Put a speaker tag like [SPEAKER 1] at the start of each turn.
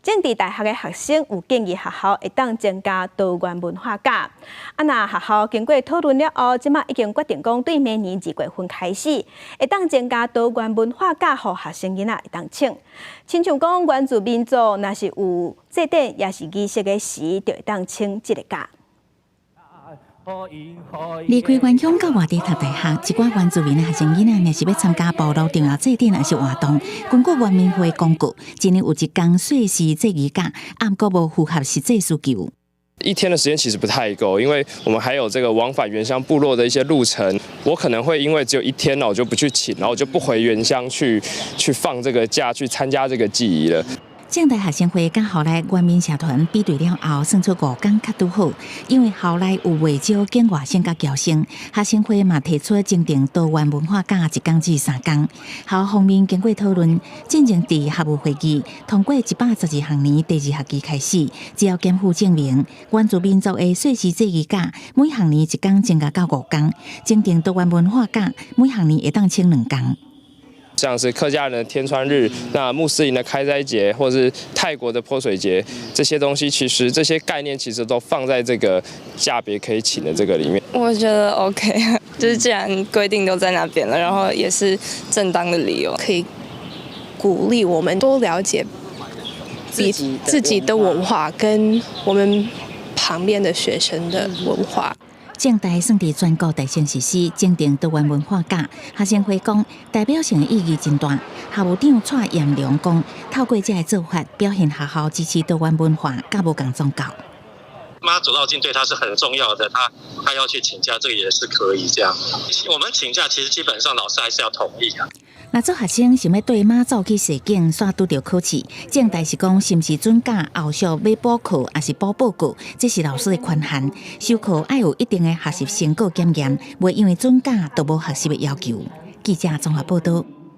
[SPEAKER 1] 政治大学的学生有建议学校会当增加多元文化假。那学校经过讨论了后，即马已经决定讲，对明年2月份开始，会当增加多元文化假，互学生囡仔会当请。亲像讲，原住民族若是有祭典也是仪式的时，就会当请这个假。
[SPEAKER 2] 离开原乡到外地读大学，一寡原住民的学生囡仔，若是要参加部落重要祭典还是活动，根据原民会公告，今年有一天岁时祭仪假，暗过无符合实际需求。
[SPEAKER 3] 1天的时间其实不太够，因为我们还有这个往返原乡部落的一些路程，我可能会因为只有1天，我就不去请，然后我就不回原乡去放这个假，去参加这个祭仪了。
[SPEAKER 2] 政大学生会甲校内原民社团比对了后，算出5天较拄好，因为校内有袂少境外生甲侨生，学生会嘛提出增订多元文化假1天至3天。校方面经过讨论，进行伫学务会议通过112学年第2学期开始，只要肩负证明，原住民族的岁时祭仪假每学年1天增加到5天，增订多元文化假每学年会当请2天。
[SPEAKER 3] 像是客家人的天穿日，那穆斯林的开斋节，或是泰国的泼水节，这些东西其实这些概念其实都放在这个假别可以请的这个里面。
[SPEAKER 4] 我觉得 OK， 就是既然规定都在那边了，然后也是正当的理由，
[SPEAKER 5] 可以鼓励我们多了解自己的文化跟我们旁边的学生的文化。
[SPEAKER 2] 政大算伫全国第先实施增订多元文化假，学生会讲代表性的意义真大。校务长蔡彦良讲，透过这个做法，表现学校支持多元文化，甲无共宗教。
[SPEAKER 6] 妈祖绕境对他是很重要的，他要去请假，这个也是可以这样。我们请假其实基本上老师还是要同意啊。
[SPEAKER 2] 那做学生想要对妈祖去示警，煞拄着考试，政大是讲是毋是准假，后续要补课还是补报告，这是老师的权限。修课要有一定的学习成果检验，袂因为准假都无学习的要求。记者综合报道。